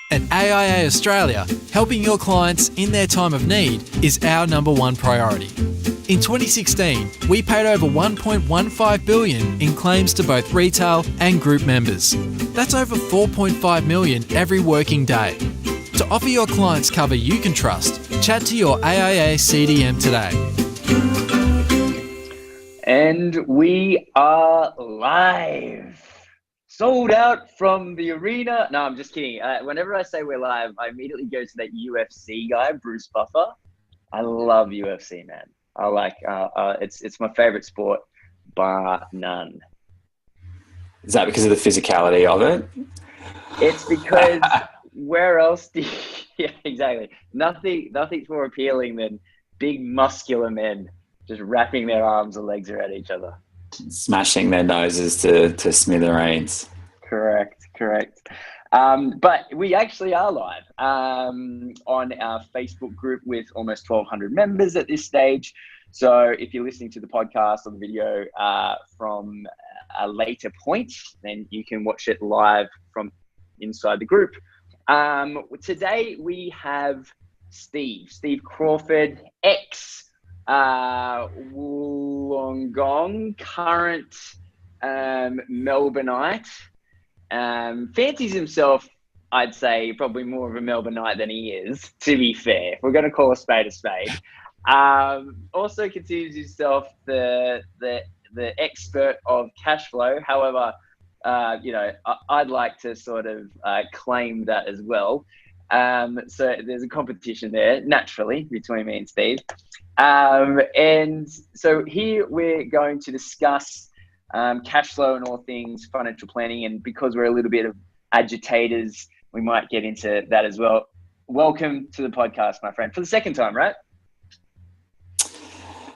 At AIA Australia, helping your clients in their time of need is our number one priority. In 2016, we paid over $1.15 billion in claims to both retail and group members. That's over $4.5 million every working day. To offer your clients cover you can trust, chat to your AIA CDM today. And we are live. Sold out from the arena. No, I'm just kidding. Whenever I say we're live, I immediately go to that UFC guy, Bruce Buffer. I love UFC, man. I like it's my favorite sport, bar none. Is that because of the physicality of it? It's because where else do you, yeah, exactly. Nothing's more appealing than big muscular men just wrapping their arms and legs around each other. Smashing their noses to smithereens. Correct. But we actually are live on our Facebook group with almost 1,200 members at this stage. So if you're listening to the podcast or the video from a later point, then you can watch it live from inside the group. Today we have Steve Crawford, Wollongong, current Melbourneite. Fancies himself, I'd say, probably more of a Melbourneite than he is, to be fair. If we're going to call a spade a spade. Also considers himself the expert of cash flow. However, I'd like to sort of claim that as well. So there's a competition there, naturally, between me and Steve. And so here we're going to discuss cash flow and all things financial planning. And because we're a little bit of agitators, we might get into that as well. Welcome to the podcast, my friend, for the second time, right?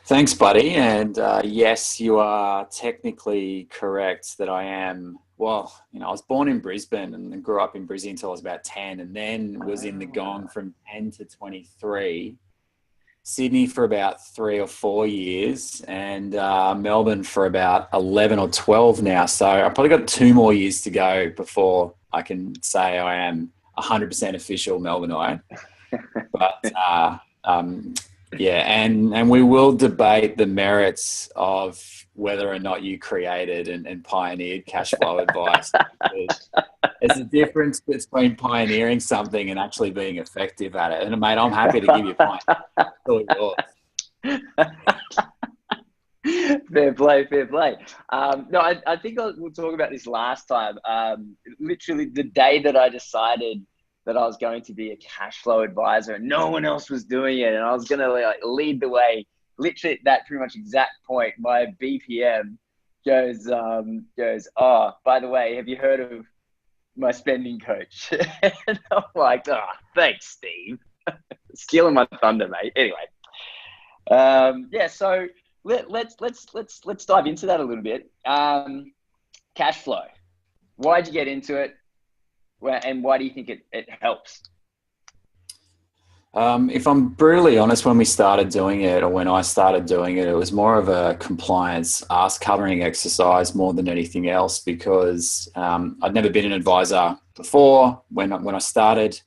Thanks, buddy. And yes, you are technically correct that I am. Well, I was born in Brisbane and grew up in Brisbane until I was about 10, and then was in the Gong from 10 to 23. Sydney for about 3 or 4 years, and Melbourne for about 11 or 12 now. So I've probably got 2 more years to go before I can say I am 100% official Melbourneite. But yeah, and we will debate the merits of whether or not you created and pioneered cash flow advice. There's a difference between pioneering something and actually being effective at it. And mate, I'm happy to give you a point. Fair play. No, I think we'll talk about this last time. Literally the day that I decided that I was going to be a cash flow advisor and no one else was doing it, and I was going to lead the way. Literally at that pretty much exact point, my BPM goes, oh, by the way, have you heard of my spending coach? And I'm like, oh, thanks, Steve. Stealing my thunder, mate. Anyway, yeah. So let's dive into that a little bit. Cash flow. Why'd you get into it, and why do you think it helps? If I'm brutally honest, when we started doing it, or when I started doing it, it was more of a compliance ass covering exercise more than anything else, because I'd never been an advisor before when I started.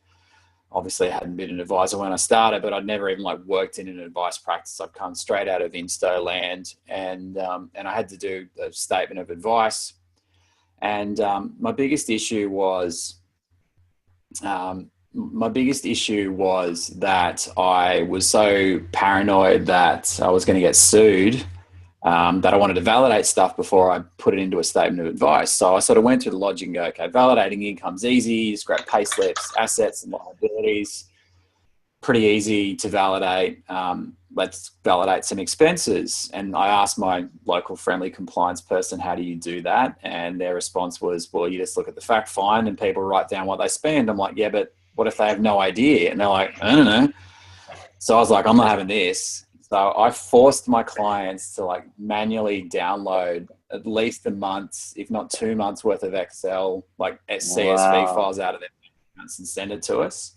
Obviously, I hadn't been an advisor when I started, but I'd never even worked in an advice practice. I've come straight out of Insto land, and I had to do a statement of advice. And my biggest issue was that I was so paranoid that I was going to get sued, that I wanted to validate stuff before I put it into a statement of advice. So I sort of went through the logic and go, okay, validating income's easy. Just grab pay slips, assets and liabilities. Pretty easy to validate. Let's validate some expenses. And I asked my local friendly compliance person, how do you do that? And their response was, well, you just look at the fact find and people write down what they spend. I'm like, yeah, but what if they have no idea? And they're like, I don't know. So I was like, I'm not having this. So I forced my clients to manually download at least a month, if not 2 months worth of Excel, CSV files out of their accounts and send it to us.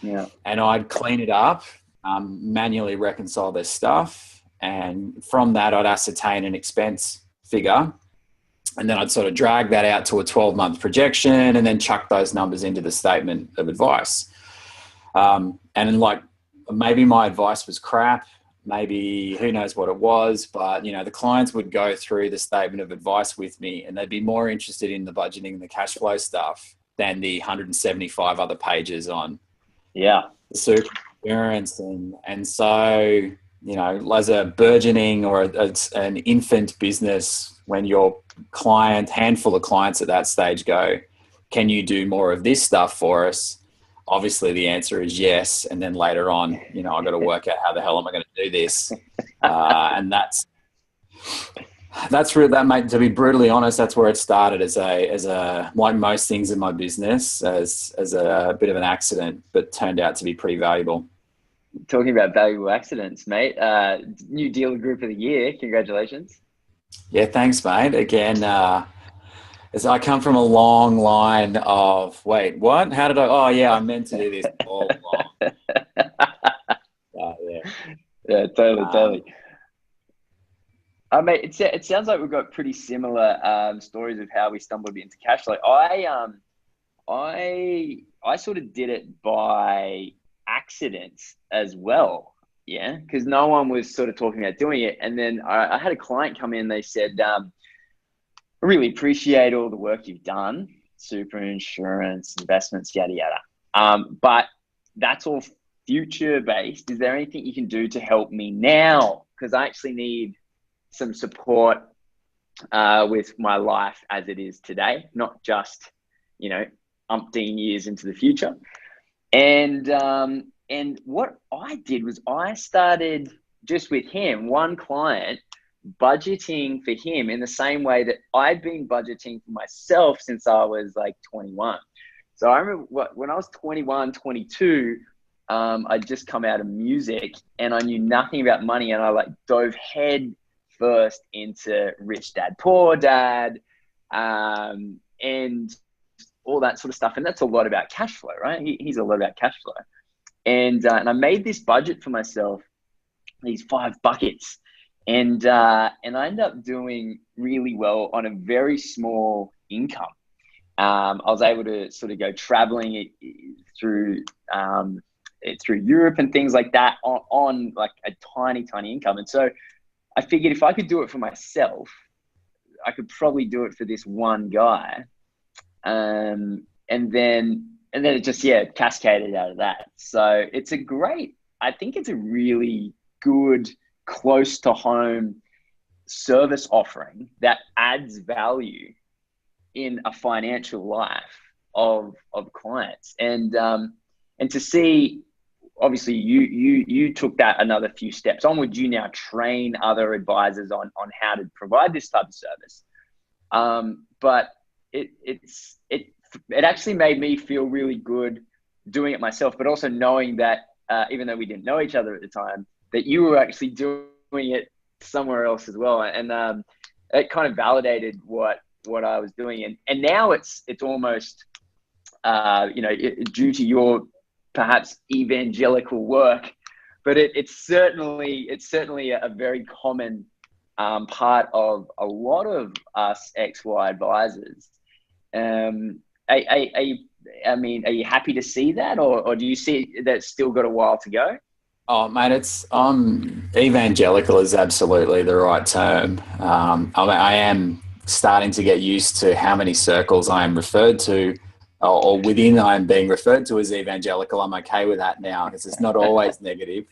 Yeah. And I'd clean it up, manually reconcile their stuff. And from that, I'd ascertain an expense figure. And then I'd sort of drag that out to a 12-month projection and then chuck those numbers into the statement of advice. And then, like, maybe my advice was crap. Maybe who knows what it was, but, you know, the clients would go through the statement of advice with me and they'd be more interested in the budgeting and the cash flow stuff than the 175 other pages on the super insurance. And so, you know, as a burgeoning or an infant business, when your handful of clients at that stage go, can you do more of this stuff for us? Obviously the answer is yes. And then later on, you know, I've got to work out how the hell am I going to do this? And that's really, mate, to be brutally honest, that's where it started as a, like most things in my business, as a bit of an accident, but turned out to be pretty valuable. Talking about valuable accidents, mate, new dealer group of the year. Congratulations. Yeah. Thanks, mate. Again, as I come from a long line of, wait, what? How did oh yeah, I meant to do this all along. Yeah, totally. Mate, it sounds like we've got pretty similar stories of how we stumbled into cash flow. I sort of did it by accident as well. Yeah, because no one was sort of talking about doing it. And then I had a client come in, they said, I really appreciate all the work you've done, super insurance, investments, yada, yada. But that's all future based. Is there anything you can do to help me now? Because I actually need some support with my life as it is today, not just, you know, umpteen years into the future. And what I did was I started just with him, one client, budgeting for him in the same way that I'd been budgeting for myself since I was like 21. So I remember when I was 21, 22, I'd just come out of music and I knew nothing about money. And I like dove head first into Rich Dad, Poor Dad, and all that sort of stuff. And that's a lot about cash flow, right? He's a lot about cash flow. And I made this budget for myself, these 5 buckets. And I ended up doing really well on a very small income. I was able to sort of go traveling through Europe and things like that on like a tiny income. And so I figured if I could do it for myself, I could probably do it for this one guy. And then it just, cascaded out of that. So I think it's a really good, close to home service offering that adds value in a financial life of clients. And to see, obviously you took that another few steps on. Would you now train other advisors on how to provide this type of service? But it actually made me feel really good doing it myself, but also knowing that even though we didn't know each other at the time, that you were actually doing it somewhere else as well. And it kind of validated what I was doing. And now it's almost, due to your perhaps evangelical work, but it's certainly a very common part of a lot of us XY advisors. Are you happy to see that, or do you see that it's still got a while to go? Oh, mate, evangelical is absolutely the right term. I am starting to get used to how many circles I am referred to, or within I am being referred to as evangelical. I'm okay with that now because it's not always negative.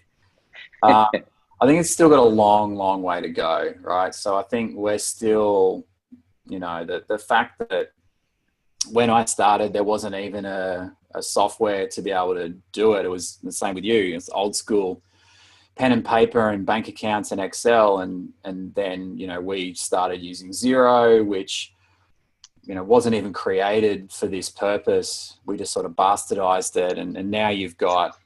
I think it's still got a long way to go, right? So I think we're still, the fact that when I started, there wasn't even a software to be able to do it. It was the same with you. It's old school pen and paper and bank accounts and Excel. And then, we started using Xero, which, wasn't even created for this purpose. We just sort of bastardized it. And now you've got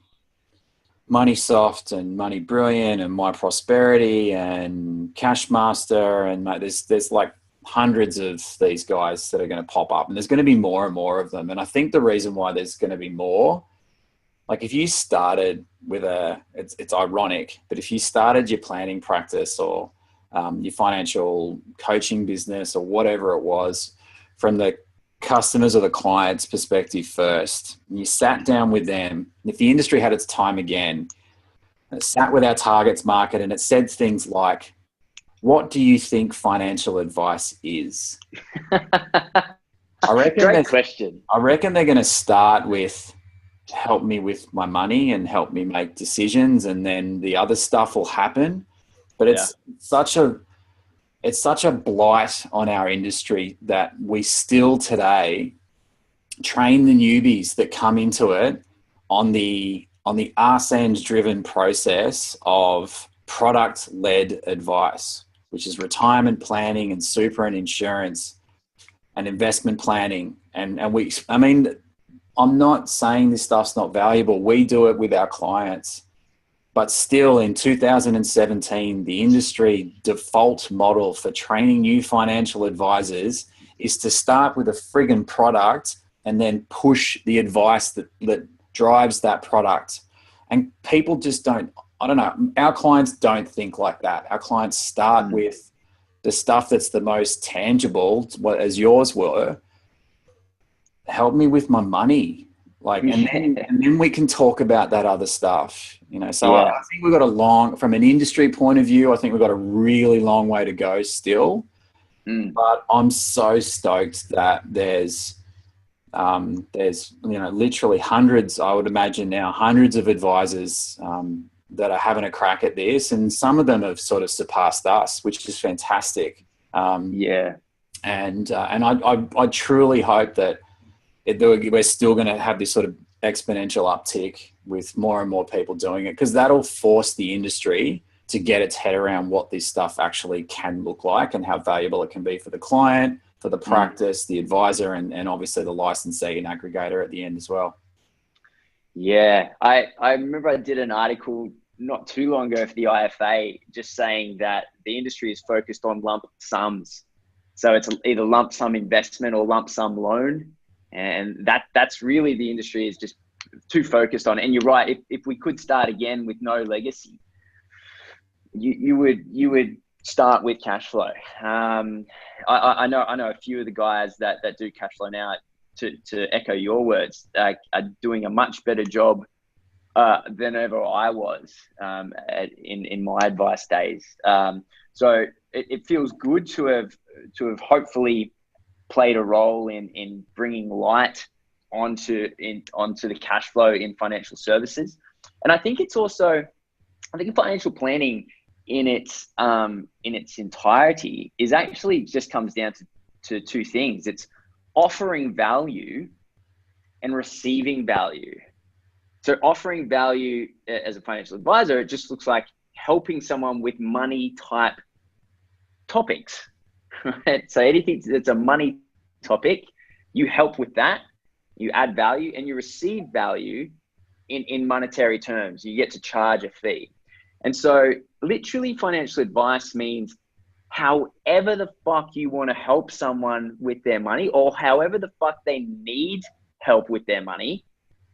MoneySoft and Money Brilliant and My Prosperity and Cashmaster. And there's like hundreds of these guys that are going to pop up, and there's going to be more and more of them. And I think the reason why there's going to be more, like if you started with it's ironic, but if you started your planning practice or your financial coaching business or whatever it was, from the customers or the client's perspective first. And you sat down with them. And if the industry had its time again, it sat with our targets market and it said things like, what do you think financial advice is? Great question. I reckon they're going to start with, help me with my money and help me make decisions, and then the other stuff will happen. But it's such a blight on our industry that we still today train the newbies that come into it on the arse end driven process of product led advice, which is retirement planning and super and insurance and investment planning. I'm not saying this stuff's not valuable. We do it with our clients. But still, in 2017, the industry default model for training new financial advisors is to start with a friggin' product and then push the advice that drives that product. And people just don't, I don't know, our clients don't think like that. Our clients start with the stuff that's the most tangible, as yours were. Help me with my money. And then we can talk about that other stuff, So I think we've got from an industry point of view, I think we've got a really long way to go still. But I'm so stoked that there's literally hundreds, I would imagine now, hundreds of advisors that are having a crack at this, and some of them have sort of surpassed us, which is fantastic. And I truly hope that we're still going to have this sort of exponential uptick with more and more people doing it, because that'll force the industry to get its head around what this stuff actually can look like and how valuable it can be for the client, for the practice, the advisor, and obviously the licensee and aggregator at the end as well. Yeah, I remember I did an article not too long ago for the IFA just saying that the industry is focused on lump sums. So it's either lump sum investment or lump sum loan. And that's really the industry is just too focused on. And you're right. If we could start again with no legacy, you would start with cash flow. I know a few of the guys that do cash flow now, to echo your words, are doing a much better job than ever I was in my advice days. So it feels good to have hopefully played a role in bringing light onto the cash flow in financial services. And I think it's also, financial planning in its entirety is actually just comes down to two things. It's offering value and receiving value. So offering value as a financial advisor, it just looks like helping someone with money type topics. Right? So anything that's a money topic, you help with that, you add value, and you receive value in monetary terms. You get to charge a fee. And so literally financial advice means however the fuck you want to help someone with their money, or however the fuck they need help with their money.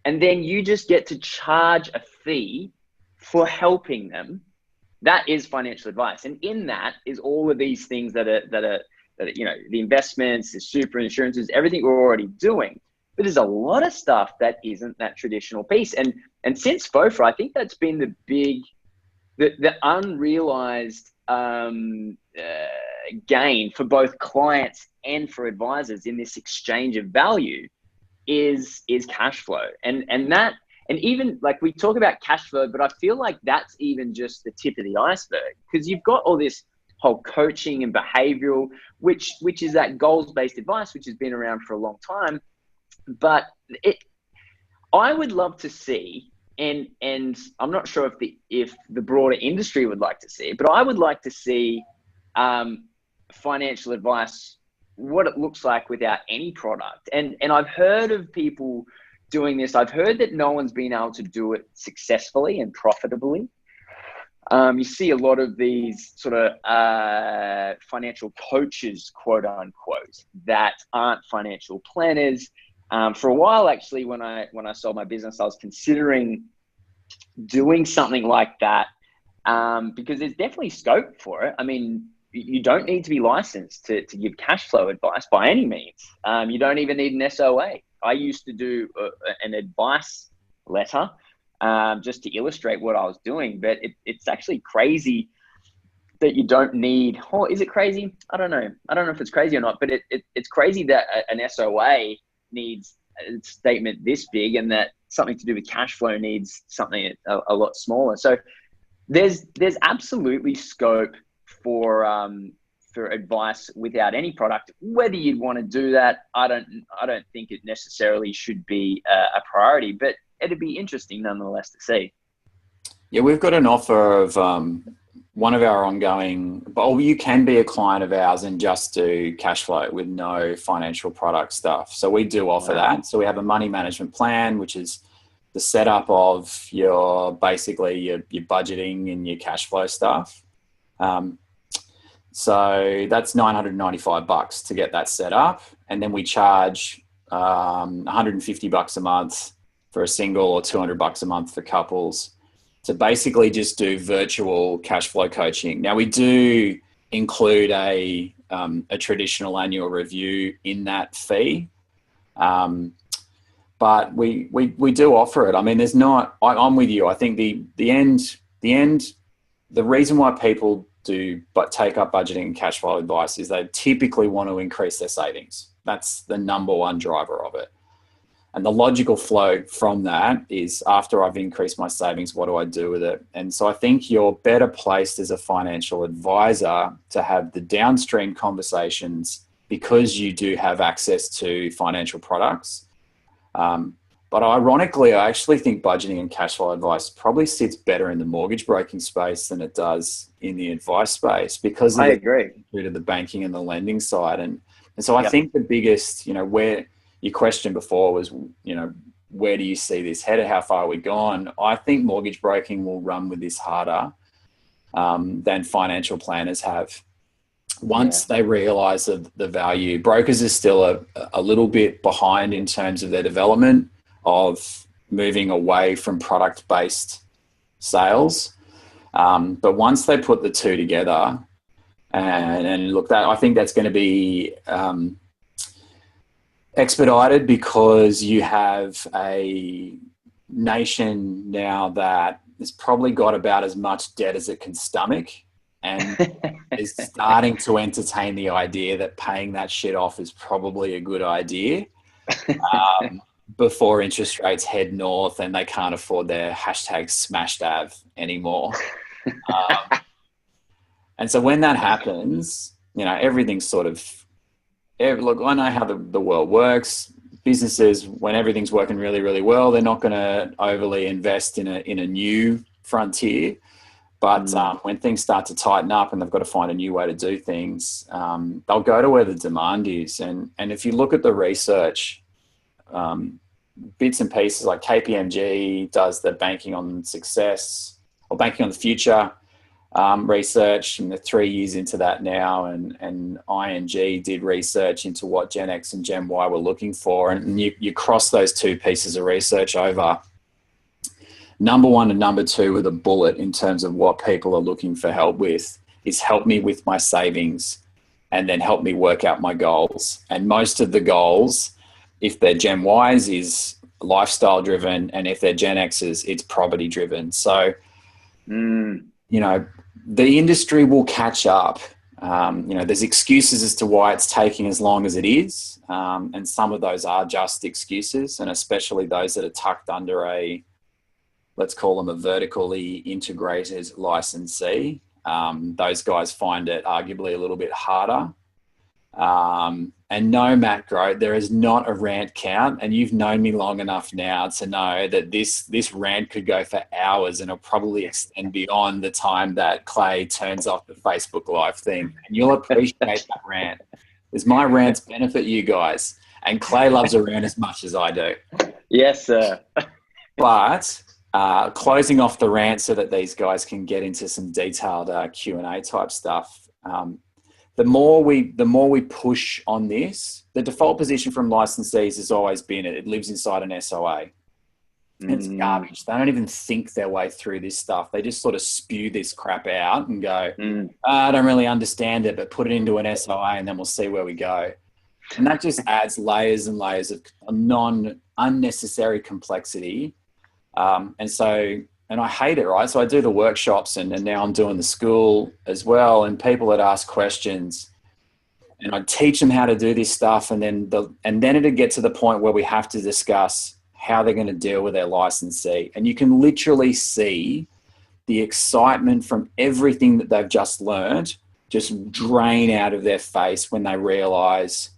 And then you just get to charge a fee for helping them. That is financial advice. And in that is all of these things that are the investments, the super insurances, everything we're already doing. But there's a lot of stuff that isn't that traditional piece. And since FOFA, I think that's been the unrealized gain for both clients and for advisors in this exchange of value is cash flow. And even like we talk about cash flow, but I feel like that's even just the tip of the iceberg, because you've got all this whole coaching and behavioral, which is that goals-based advice, which has been around for a long time. But I would love to see, and I'm not sure if the broader industry would like to see it, but I would like to see financial advice, what it looks like without any product. And I've heard of people doing this. I've heard that no one's been able to do it successfully and profitably. You see a lot of these sort of financial coaches, quote unquote, that aren't financial planners. For a while, actually, when I sold my business, I was considering doing something like that because there's definitely scope for it. I mean, you don't need to be licensed to give cash flow advice by any means. You don't even need an SOA. I used to do an advice letter just to illustrate what I was doing, but it's actually crazy that you don't need, or is it crazy? I don't know. I don't know if it's crazy or not, but it's crazy that an SOA needs a statement this big and that something to do with cash flow needs something a lot smaller. So there's absolutely scope for advice without any product. Whether you'd want to do that, I don't think it necessarily should be a priority, but it'd be interesting nonetheless to see. Yeah, we've got an offer of one of our ongoing, well, you can be a client of ours and just do cash flow with no financial product stuff. So we do offer that. So we have a money management plan, which is the setup of your budgeting and your cash flow stuff. So that's $995 to get that set up. And then we charge $150 a month for a single or $200 a month for couples to basically just do virtual cash flow coaching. Now we do include a traditional annual review in that fee. But we do offer it. I mean, I'm with you. I think the reason why people do but take up budgeting and cash flow advice is they typically want to increase their savings. That's the number one driver of it. And the logical flow from that is, after I've increased my savings, what do I do with it? And so I think you're better placed as a financial advisor to have the downstream conversations because you do have access to financial products. But ironically, I actually think budgeting and cash flow advice probably sits better in the mortgage broking space than it does in the advice space because of the banking and the lending side. And so I think the biggest, where your question before was, where do you see this headed? How far are we gone? I think mortgage broking will run with this harder than financial planners have. Once they realize the value, brokers are still a little bit behind in terms of their development of moving away from product-based sales. But once they put the two together and look, I think that's going to be expedited because you have a nation now that has probably got about as much debt as it can stomach and is starting to entertain the idea that paying that shit off is probably a good idea before interest rates head north and they can't afford their #SmashedAv anymore. And so when that happens, everything's sort of, look, I know how the world works. Businesses, when everything's working really, really well, they're not going to overly invest in a new frontier. But when things start to tighten up and they've got to find a new way to do things, they'll go to where the demand is. And if you look at the research, bits and pieces like KPMG does the banking on success or banking on the future research, and they're 3 years into that now, and ING did research into what Gen X and Gen Y were looking for, and you cross those two pieces of research over. Number one and number two with a bullet in terms of what people are looking for help with is help me with my savings and then help me work out my goals. And most of the goals, if they're Gen Ys, is lifestyle driven, and if they're Gen X's, it's property driven. So, the industry will catch up. There's excuses as to why it's taking as long as it is. And some of those are just excuses, and especially those that are tucked under let's call them a vertically integrated licensee. Those guys find it arguably a little bit harder. And no, Matt Grote, there is not a rant count, and you've known me long enough now to know that this rant could go for hours, and it'll probably extend beyond the time that Clay turns off the Facebook Live thing. And you'll appreciate that rant, because my rants benefit you guys, and Clay loves a rant as much as I do. Yes, sir. But closing off the rant so that these guys can get into some detailed Q&A type stuff. The more we push on this, the default position from licensees has always been it lives inside an SOA. It's garbage. They don't even think their way through this stuff. They just sort of spew this crap out and go, I don't really understand it, but put it into an SOA and then we'll see where we go. And that just adds layers and layers of unnecessary complexity. And I hate it, right? So I do the workshops and now I'm doing the school as well. And people that ask questions and I teach them how to do this stuff. And then it'd get to the point where we have to discuss how they're going to deal with their licensee. And you can literally see the excitement from everything that they've just learned just drain out of their face when they realize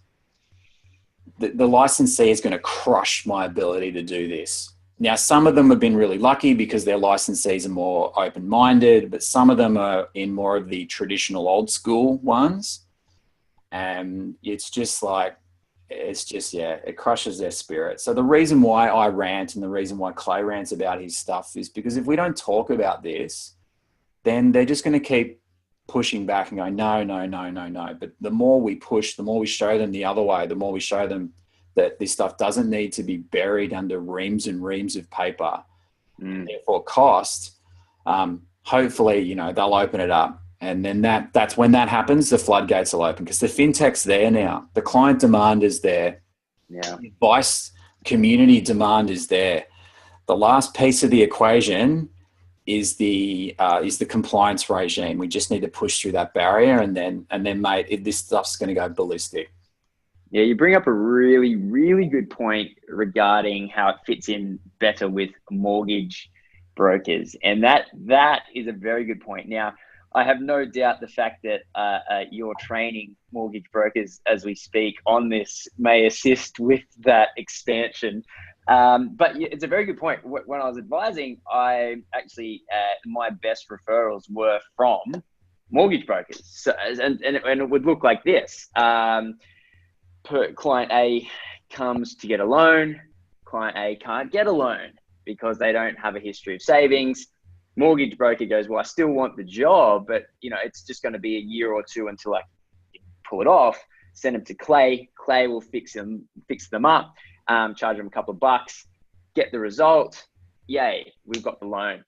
that the licensee is going to crush my ability to do this. Now, some of them have been really lucky because their licensees are more open-minded, but some of them are in more of the traditional old school ones. And it's just like, it crushes their spirit. So the reason why I rant and the reason why Clay rants about his stuff is because if we don't talk about this, then they're just going to keep pushing back and going, no. But the more we push, the more we show them the other way, the more we show them that this stuff doesn't need to be buried under reams and reams of paper, therefore cost. Hopefully, they'll open it up. And then that's when that happens, the floodgates will open because the fintech's there now. The client demand is there. Yeah. The advice community demand is there. The last piece of the equation is the compliance regime. We just need to push through that barrier, and then mate, this stuff's going to go ballistic. Yeah, you bring up a really, really good point regarding how it fits in better with mortgage brokers, and that is a very good point. Now, I have no doubt the fact that you're training mortgage brokers as we speak on this may assist with that expansion. But it's a very good point. When I was advising, I actually, my best referrals were from mortgage brokers. So, and it would look like this. Client A comes to get a loan. Client A can't get a loan because they don't have a history of savings. Mortgage broker goes, well, I still want the job, but it's just going to be a year or two until I pull it off. Send them to Clay. Clay will fix them up, charge them a couple of bucks, get the result. Yay, we've got the loan.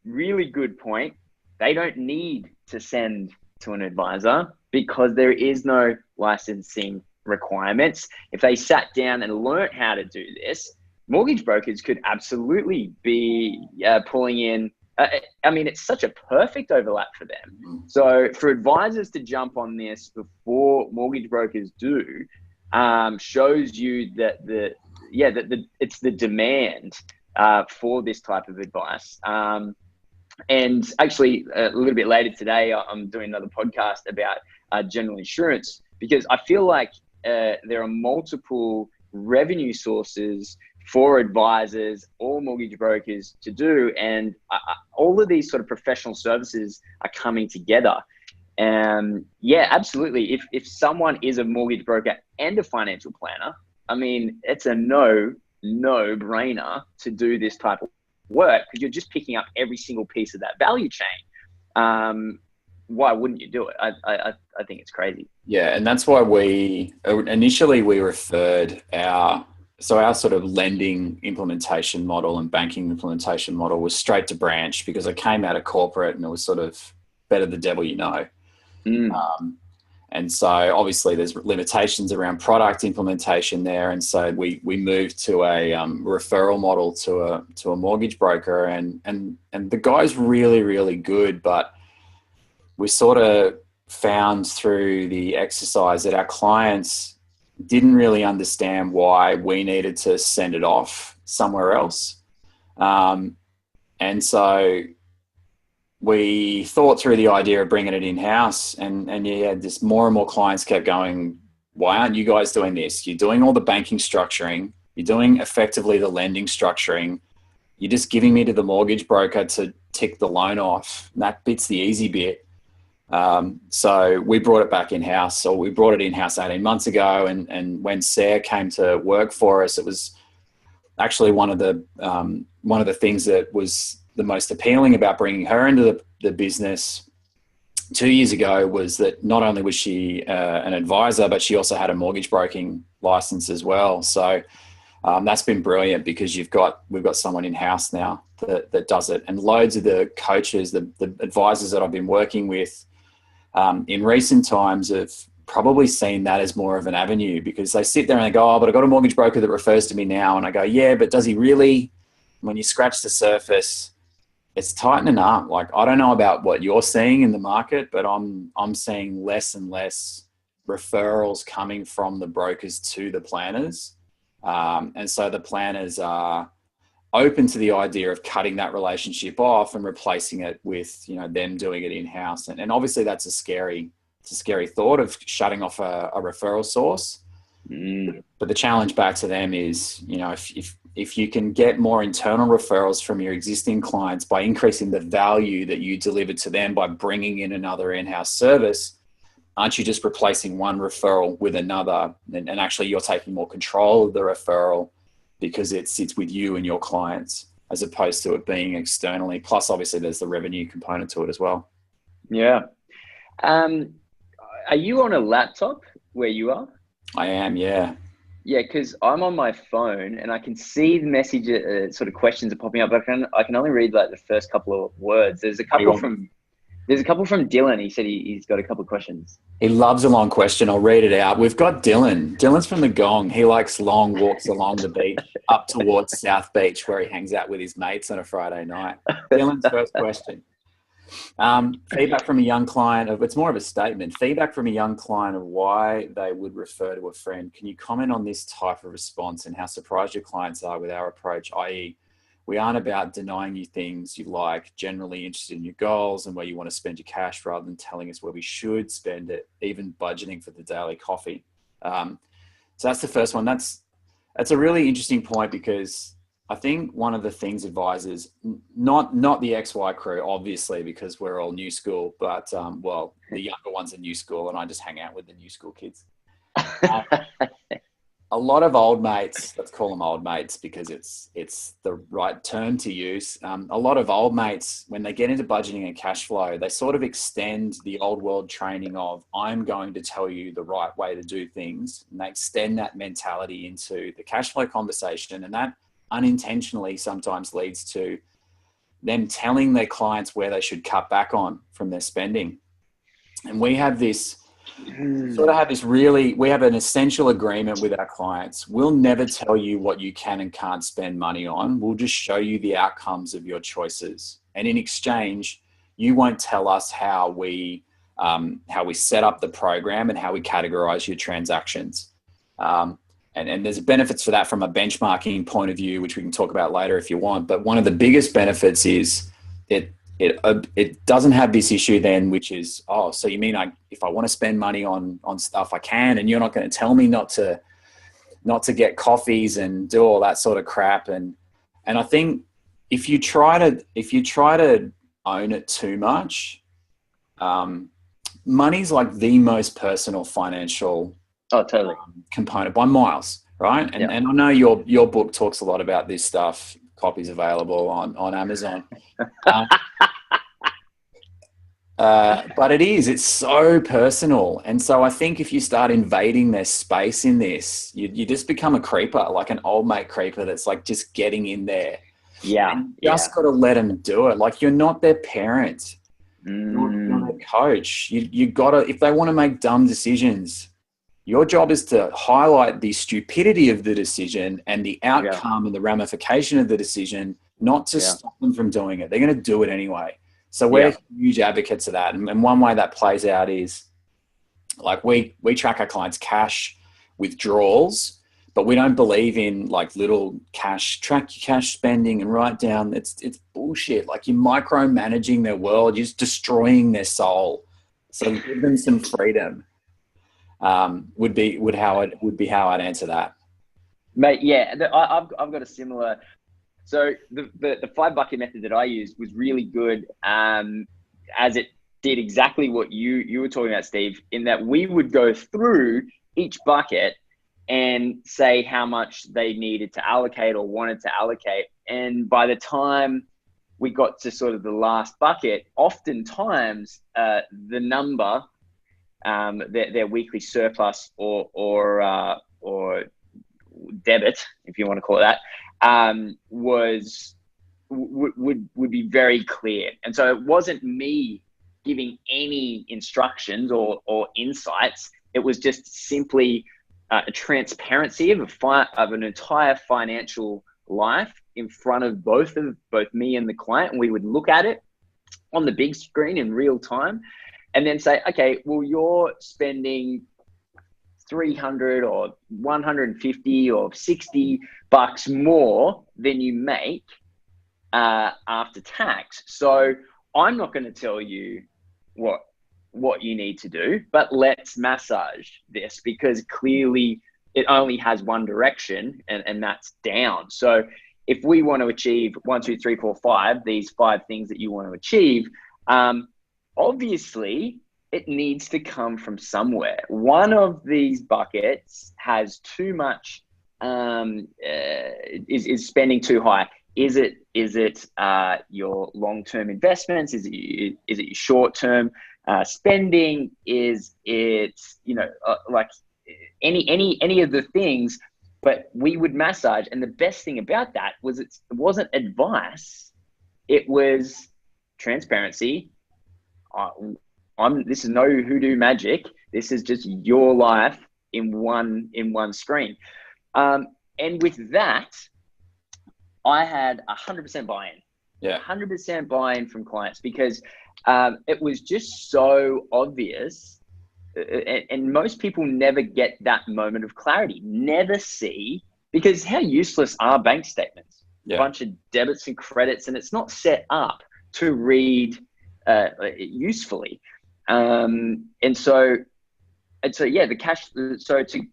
Really good point. They don't need to send to an advisor because there is no licensing requirements. If they sat down and learnt how to do this, mortgage brokers could absolutely be pulling in. It's such a perfect overlap for them. So for advisors to jump on this before mortgage brokers do, shows you that it's the demand for this type of advice. And actually, a little bit later today, I'm doing another podcast about general insurance because I feel like there are multiple revenue sources for advisors or mortgage brokers to do. And all of these sort of professional services are coming together. And yeah, absolutely. If someone is a mortgage broker and a financial planner, it's a no-brainer to do this type of work because you're just picking up every single piece of that value chain. Why wouldn't you do it? I think it's crazy. Yeah, and that's why we referred our sort of lending implementation model and banking implementation model was straight to branch because I came out of corporate and it was sort of better the devil you know. And so obviously there's limitations around product implementation there. And so we moved to a referral model to a mortgage broker and the guy's really, really good, but we sort of found through the exercise that our clients didn't really understand why we needed to send it off somewhere else. And so we thought through the idea of bringing it in-house and just more and more clients kept going, why aren't you guys doing this? You're doing all the banking structuring. You're doing effectively the lending structuring. You're just giving me to the mortgage broker to tick the loan off. And that bit's the easy bit. So we brought it back in-house. So we brought it in-house 18 months ago. And when Sarah came to work for us, it was actually one of the things that was the most appealing about bringing her into the business 2 years ago was that not only was she an advisor, but she also had a mortgage broking license as well. So That's been brilliant because we've got someone in house now that does it, and loads of the coaches, the advisors that I've been working with in recent times have probably seen that as more of an avenue, because they sit there and they go, oh, but I've got a mortgage broker that refers to me now. And I go, yeah, but does he really? When you scratch the surface, it's tightening up. Like, I don't know about what you're seeing in the market, but I'm seeing less and less referrals coming from the brokers to the planners. And so the planners are open to the idea of cutting that relationship off and replacing it with, them doing it in-house. And obviously that's a scary thought of shutting off a referral source. But the challenge back to them is, if you can get more internal referrals from your existing clients by increasing the value that you deliver to them by bringing in another in-house service, aren't you just replacing one referral with another? And actually you're taking more control of the referral because it sits with you and your clients as opposed to it being externally. Plus, obviously, there's the revenue component to it as well. Yeah. Are you on a laptop where you are? I am, yeah. Yeah, because I'm on my phone and I can see the message, sort of questions are popping up. But I can only read like the first couple of words. There's a couple from Dylan. He said he's got a couple of questions. He loves a long question. I'll read it out. We've got Dylan. Dylan's from the Gong. He likes long walks along the beach up towards South Beach where he hangs out with his mates on a Friday night. Dylan's first question. Feedback from a young client it's more of a statement. Feedback from a young client of why they would refer to a friend. Can you comment on this type of response and how surprised your clients are with our approach, i.e., we aren't about denying you things you like, generally interested in your goals and where you want to spend your cash rather than telling us where we should spend it, even budgeting for the daily coffee. So that's the first one. That's a really interesting point because I think one of the things advisors, not the XY crew, obviously, because we're all new school, but the younger ones are new school and I just hang out with the new school kids. A lot of old mates, let's call them old mates because it's the right term to use. A lot of old mates, when they get into budgeting and cash flow, they sort of extend the old world training of I'm going to tell you the right way to do things. And they extend that mentality into the cash flow conversation. And that unintentionally sometimes leads to them telling their clients where they should cut back on from their spending. And we have this we have an essential agreement with our clients. We'll never tell you what you can and can't spend money on. We'll just show you the outcomes of your choices. And in exchange, you won't tell us how we set up the program and how we categorize your transactions. And there's benefits for that from a benchmarking point of view, which we can talk about later if you want. But one of the biggest benefits is it doesn't have this issue then, which is, so you mean if I want to spend money on stuff I can, and you're not going to tell me not to get coffees and do all that sort of crap. And I think if you try to own it too much, money's like the most personal financial component by miles, right? And I know your book talks a lot about this stuff. Copies available on Amazon. But it's so personal. And so I think if you start invading their space in this, you just become a creeper, like an old mate creeper that's like just getting in there. Yeah. You just got to let them do it. Like you're not their parent. You're their coach. You got to, if they want to make dumb decisions, your job is to highlight the stupidity of the decision and the outcome and the ramification of the decision, not to stop them from doing it. They're going to do it anyway. So we're huge advocates of that. And one way that plays out is like we track our clients' cash withdrawals, but we don't believe in like little track your cash spending and write down. It's bullshit. Like you're micromanaging their world. You're just destroying their soul. So give them some freedom. Would be how I'd answer that, mate. Yeah, I've got a similar. So the 5 bucket method that I used was really good, as it did exactly what you were talking about, Steve. In that we would go through each bucket and say how much they needed to allocate or wanted to allocate, and by the time we got to sort of the last bucket, oftentimes the number. Their weekly surplus or debit, if you want to call it that, would be very clear. And so it wasn't me giving any instructions or insights. It was just simply a transparency of an entire financial life in front of both me and the client. And we would look at it on the big screen in real time and then say, okay, well, you're spending 300 or 150 or 60 bucks more than you make after tax. So I'm not going to tell you what you need to do, but let's massage this, because clearly it only has one direction, and that's down. So if we want to achieve 1, 2, 3, 4, 5, these 5 things that you want to achieve, obviously it needs to come from somewhere. One of these buckets has too much, is spending too high. Is it your long-term investments? Is it your short-term spending? Is it, like any of the things? But we would massage, and the best thing about that was it wasn't advice; it was transparency. This is no hoodoo magic. This is just your life in one screen, and with that, I had 100% buy-in. Yeah, 100% buy-in from clients, because it was just so obvious. And most people never get that moment of clarity, never see, because how useless are bank statements? Yeah. A bunch of debits and credits, and it's not set up to read usefully. And so yeah, the cash. So to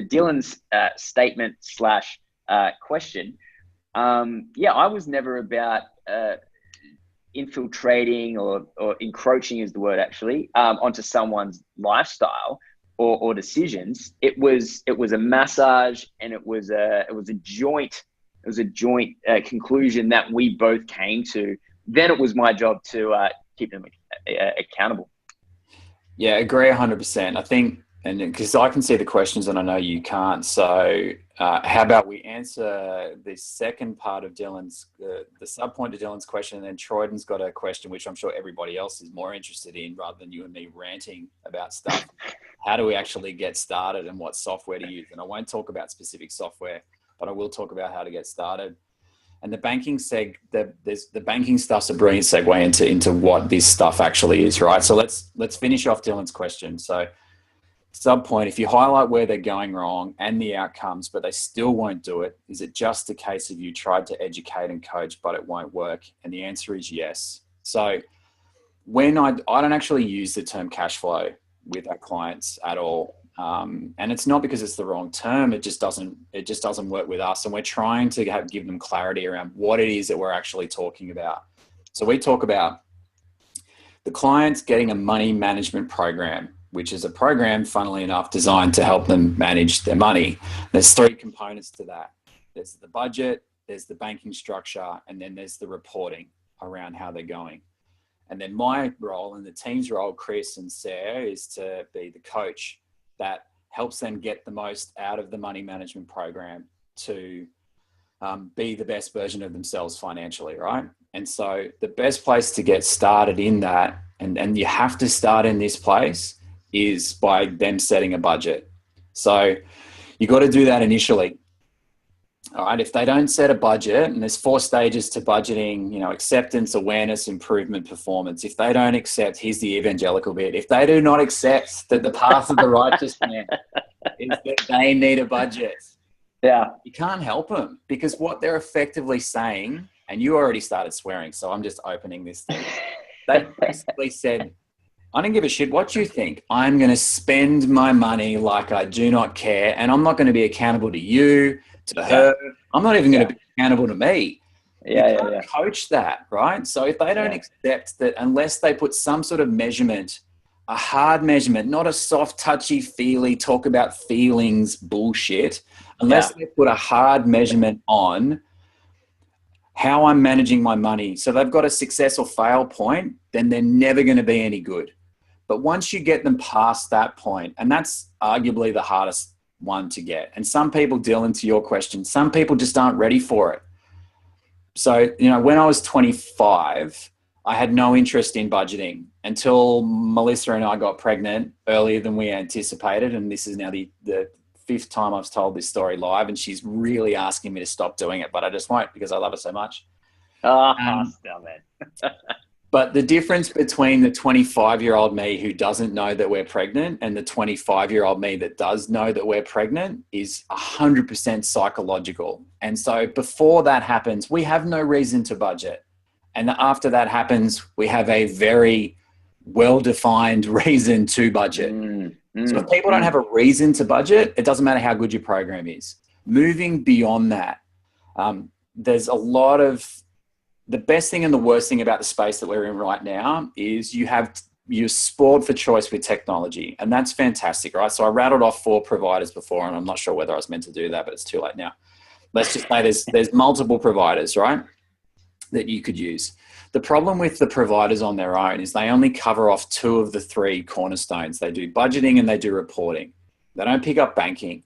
Dylan's statement / question, yeah, I was never about infiltrating or encroaching is the word actually, onto someone's lifestyle or decisions. It was a massage, and it was a joint conclusion that we both came to. Then it was my job to keep them accountable. Yeah, agree 100%. I think, and because I can see the questions and I know you can't. So how about we answer the second part of Dylan's, the sub point to Dylan's question, and then Troyden's got a question, which I'm sure everybody else is more interested in, rather than you and me ranting about stuff. How do we actually get started, and what software to use? And I won't talk about specific software, but I will talk about how to get started. And the banking the banking stuff's a brilliant segue into what this stuff actually is, right? So let's finish off Dylan's question. So sub point, if you highlight where they're going wrong and the outcomes, but they still won't do it, is it just a case of you tried to educate and coach, but it won't work? And the answer is yes. So when I don't actually use the term cash flow with our clients at all. And it's not because it's the wrong term. It just doesn't work with us. And we're trying to give them clarity around what it is that we're actually talking about. So we talk about the clients getting a money management program, which is a program, funnily enough, designed to help them manage their money. There's 3 components to that. There's the budget, there's the banking structure, and then there's the reporting around how they're going. And then my role and the team's role, Chris and Sarah, is to be the coach that helps them get the most out of the money management program to be the best version of themselves financially, right? And so the best place to get started in that, and you have to start in this place, is by them setting a budget. So you got to do that initially. All right. If they don't set a budget, and there's 4 stages to budgeting, acceptance, awareness, improvement, performance. If they don't accept, here's the evangelical bit. If they do not accept that the path of the righteous man is that they need a budget, yeah, you can't help them, because what they're effectively saying, and you already started swearing, so I'm just opening this thing. They basically said, I don't give a shit what you think. I'm going to spend my money like I do not care. And I'm not going to be accountable to you, to her. I'm not even going to be accountable to me. You can't coach that, right? So if they don't accept that, unless they put some sort of measurement, a hard measurement, not a soft, touchy, feely, talk about feelings bullshit, unless they put a hard measurement on how I'm managing my money, so they've got a success or fail point, then they're never going to be any good. But once you get them past that point, and that's arguably the hardest one to get. And some people, Dylan, to your question, some people just aren't ready for it. So, when I was 25, I had no interest in budgeting until Melissa and I got pregnant earlier than we anticipated. And this is now the fifth time I've told this story live, and she's really asking me to stop doing it, but I just won't because I love her so much. Still, man. But the difference between the 25-year-old me who doesn't know that we're pregnant and the 25-year-old me that does know that we're pregnant is 100% psychological. And so before that happens, we have no reason to budget. And after that happens, we have a very well-defined reason to budget. So if people don't have a reason to budget, it doesn't matter how good your program is. Moving beyond that, there's a lot of... The best thing and the worst thing about the space that we're in right now is you're spoiled for choice with technology, and that's fantastic, right? So I rattled off 4 providers before, and I'm not sure whether I was meant to do that, but it's too late now. Let's just say there's multiple providers, right, that you could use. The problem with the providers on their own is they only cover off 2 of the 3 cornerstones. They do budgeting and they do reporting. They don't pick up banking.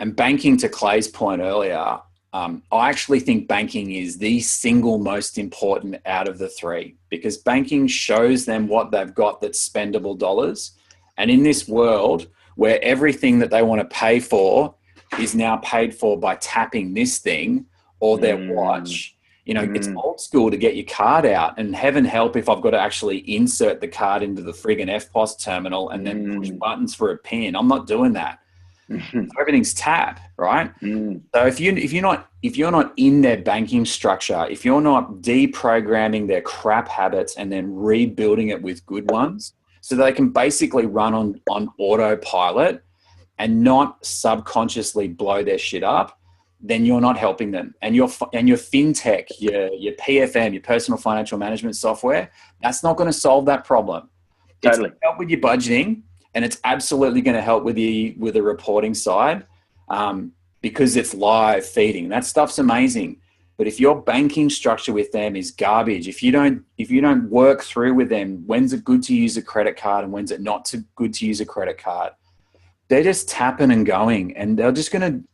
And banking, to Clay's point earlier, I actually think banking is the single most important out of the 3, because banking shows them what they've got that's spendable dollars. And in this world where everything that they want to pay for is now paid for by tapping this thing or their watch, it's old school to get your card out, and heaven help if I've got to actually insert the card into the friggin' FPOS terminal and then push buttons for a PIN. I'm not doing that. So everything's tap, right? So if you're not in their banking structure, if you're not deprogramming their crap habits and then rebuilding it with good ones, so they can basically run on autopilot and not subconsciously blow their shit up, then you're not helping them. And your fintech, your PFM, your personal financial management software, that's not going to solve that problem. Totally. It's help with your budgeting. And it's absolutely going to help with the reporting side, because it's live feeding. That stuff's amazing. But if your banking structure with them is garbage, if you don't work through with them, when's it good to use a credit card and when's it not too good to use a credit card, they're just tapping and going, and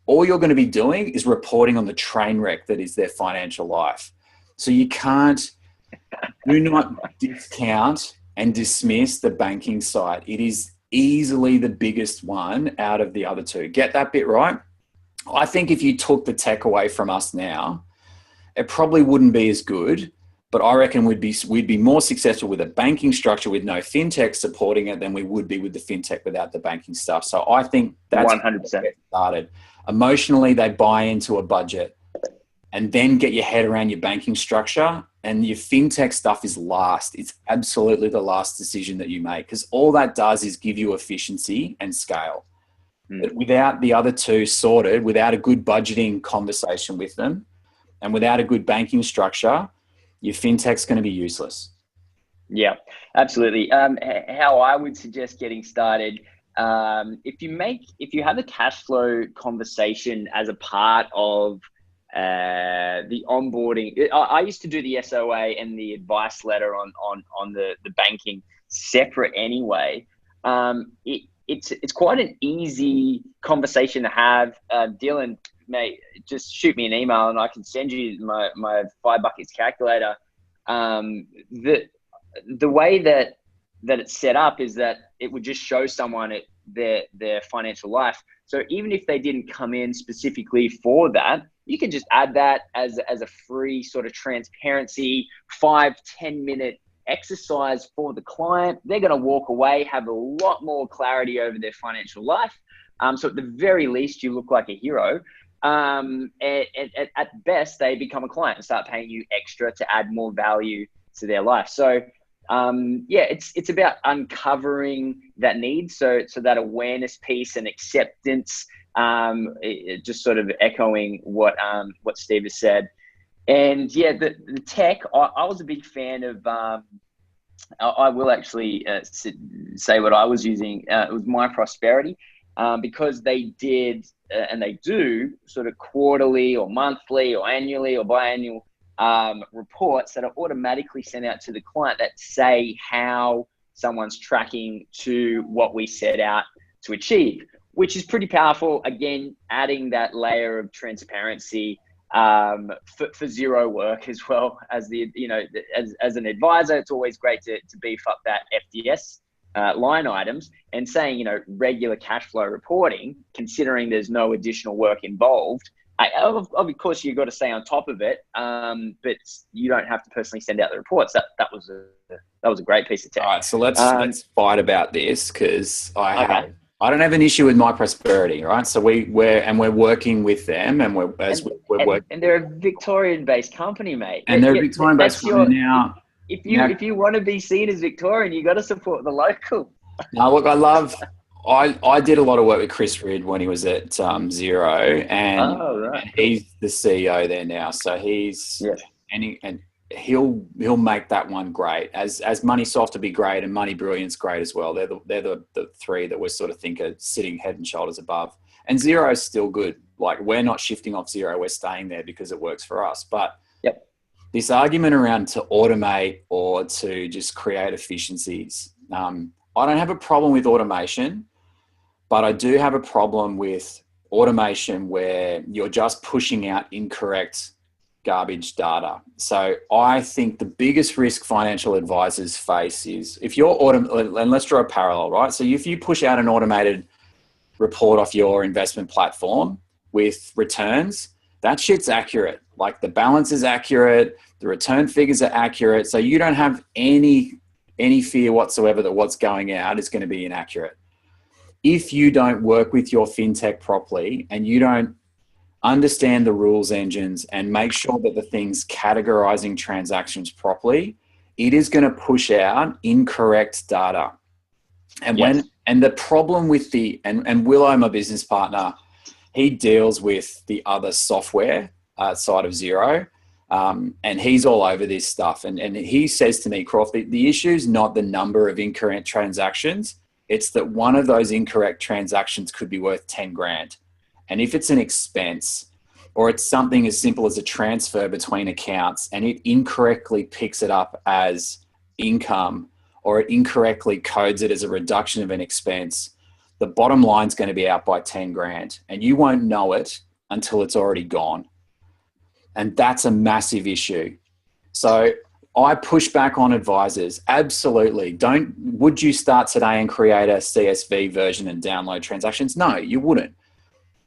all you're going to be doing is reporting on the train wreck that is their financial life. So do not discount and dismiss the banking side. It is easily the biggest one out of the other 2. Get that bit right. I think if you took the tech away from us now, it probably wouldn't be as good, but I reckon we'd be more successful with a banking structure with no fintech supporting it than we would be with the fintech without the banking stuff. So I think that's 100% started. Emotionally, they buy into a budget, and then get your head around your banking structure, and your fintech stuff is last. It's absolutely the last decision that you make, because all that does is give you efficiency and scale. But without the other 2 sorted, without a good budgeting conversation with them, and without a good banking structure, your fintech's going to be useless. Yeah, absolutely. How I would suggest getting started, if you have a cash flow conversation as a part of the onboarding. I used to do the SOA and the advice letter on the banking separate anyway. It's quite an easy conversation to have. Dylan, mate, just shoot me an email and I can send you my 5 buckets calculator. The way that it's set up is that it would just show someone their financial life. So even if they didn't come in specifically for that, you can just add that as a free sort of transparency 5-10 minute exercise for the client. They're going to walk away, have a lot more clarity over their financial life. So at the very least, you look like a hero. At best, they become a client and start paying you extra to add more value to their life. So it's about uncovering that need. So that awareness piece and acceptance, just sort of echoing what Steve has said. And the tech, I was a big fan of, I will actually say what I was using. It was My Prosperity, because they did, and they do sort of quarterly or monthly or annually or biannual reports that are automatically sent out to the client that say how someone's tracking to what we set out to achieve. which is pretty powerful. Again, adding that layer of transparency for zero work as well as as an advisor. It's always great to beef up that FDS line items, and saying, regular cash flow reporting, considering there's no additional work involved. Of course, you've got to stay on top of it, but you don't have to personally send out the reports. That was a great piece of tech. All right, so let's fight about this, because I don't have an issue with My Prosperity, right? So we're working with them, and we're working. And they're a Victorian-based company, mate. And they're a Victorian-based company now. If you want to be seen as Victorian, you got to support the local. Now, look, I did a lot of work with Chris Ridd when he was at Xero, and he's the CEO there now. So he'll make that one great. As Moneysoft to be great, and Money Brilliant's great as well. They're the three that we sort of think are sitting head and shoulders above. And Xero is still good. Like, we're not shifting off Xero. We're staying there because it works for us. But this argument around to automate or to just create efficiencies, I don't have a problem with automation, but I do have a problem with automation where you're just pushing out incorrect garbage data. So I think the biggest risk financial advisors face is if you're and let's draw a parallel, right? So if you push out an automated report off your investment platform with returns, that shit's accurate. Like, the balance is accurate, the return figures are accurate. So you don't have any fear whatsoever that what's going out is going to be inaccurate. If you don't work with your fintech properly and you don't understand the rules engines and make sure that the thing's categorizing transactions properly, it is going to push out incorrect data. And the problem with and Willow, my business partner, he deals with the other software side of Xero, and he's all over this stuff. And he says to me, Crawford, the issue is not the number of incorrect transactions. It's that one of those incorrect transactions could be worth 10 grand. And if it's an expense, or it's something as simple as a transfer between accounts, and it incorrectly picks it up as income, or it incorrectly codes it as a reduction of an expense, the bottom line's going to be out by 10 grand, and you won't know it until it's already gone. And that's a massive issue. So I push back on advisors. Absolutely. Would you start today and create a CSV version and download transactions? No, you wouldn't.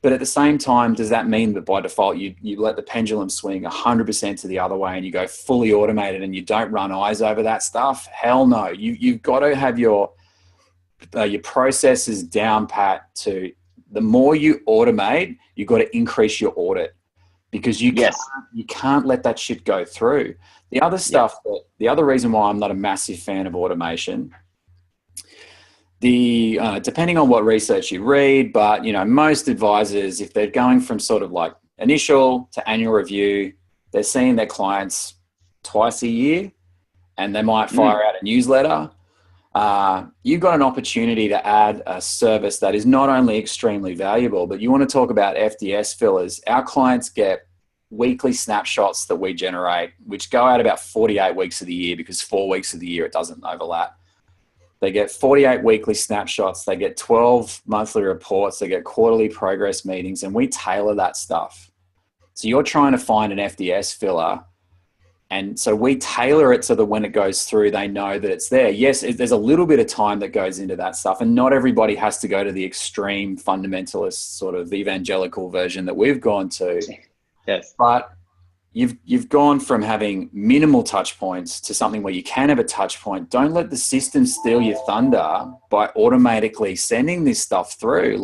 But at the same time, does that mean that by default you let the pendulum swing 100% to the other way and you go fully automated and you don't run eyes over that stuff? Hell no. You've got to have your processes down pat. To the more you automate, you've got to increase your audit, because you can't let that shit go through. The other stuff, the other reason why I'm not a massive fan of automation, depending on what research you read, but most advisors, if they're going from sort of like initial to annual review, they're seeing their clients twice a year, and they might fire out a newsletter. You've got an opportunity to add a service that is not only extremely valuable, but you want to talk about FDS fillers. Our clients get weekly snapshots that we generate, which go out about 48 weeks of the year, because 4 weeks of the year it doesn't overlap. They get 48 weekly snapshots. They get 12 monthly reports. They get quarterly progress meetings, and we tailor that stuff. So you're trying to find an FDS filler, and so we tailor it so that when it goes through, they know that it's there. Yes, there's a little bit of time that goes into that stuff, and not everybody has to go to the extreme fundamentalist sort of evangelical version that we've gone to. Yes. But you've gone from having minimal touch points to something where you can have a touch point. Don't let the system steal your thunder by automatically sending this stuff through.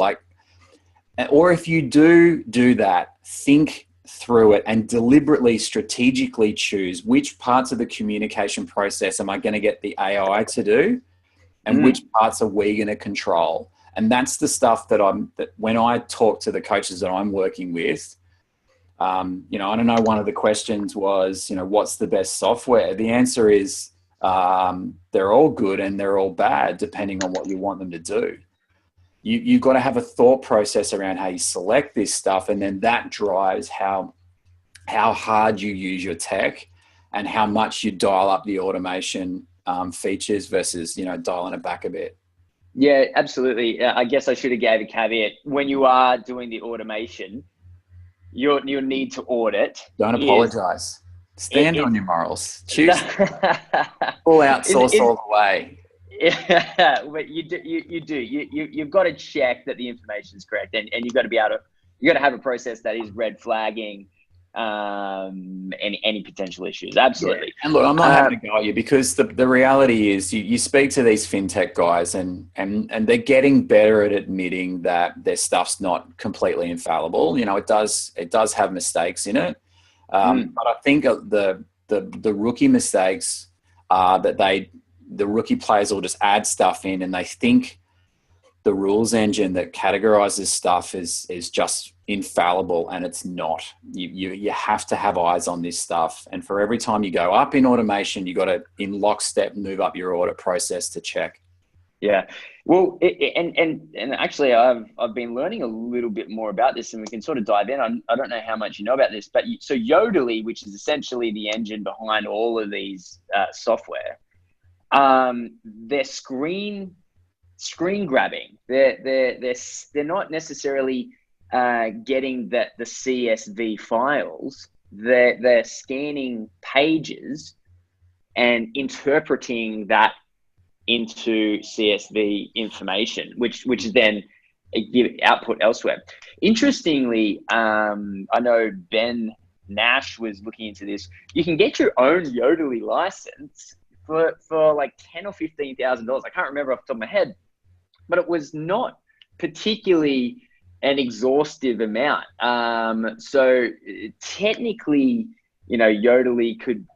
Or if you do that, think through it and deliberately, strategically choose which parts of the communication process am I going to get the AI to do, and which parts are we going to control. And that's the stuff that when I talk to the coaches that I'm working with, I don't know, one of the questions was, what's the best software? The answer is they're all good and they're all bad, depending on what you want them to do. You've got to have a thought process around how you select this stuff, and then that drives how hard you use your tech and how much you dial up the automation features versus, dialing it back a bit. Yeah, absolutely. I guess I should have gave a caveat. When you are doing the automation, your need to audit Don't is apologize. it, Stand on it's your morals. Choose the, full is outsource all the way. yeah, but you've got to check that the information is correct, and you've got to be able to you got to have a process that is red flagging any potential issues. Yeah. Absolutely. And look, I'm not having a go at you, because the reality is you speak to these fintech guys and they're getting better at admitting that their stuff's not completely infallible. You know, it does have mistakes in it. But I think the rookie mistakes are that the rookie players will just add stuff in, and they think the rules engine that categorizes stuff is just infallible, and it's not. You have to have eyes on this stuff, and for every time you go up in automation, you got to in lockstep move up your audit process to check. Yeah. Well, and actually, I've been learning a little bit more about this, and we can sort of dive in. I don't know how much you know about this, but so Yodely, which is essentially the engine behind all of these software, their screen grabbing. They're not necessarily getting the CSV files. They're scanning pages and interpreting that into CSV information, which is then give output elsewhere. Interestingly, I know Ben Nash was looking into this. You can get your own Yodely license for like $10,000 or $15,000. I can't remember off the top of my head, but it was not particularly an exhaustive amount. So technically, Yodely could,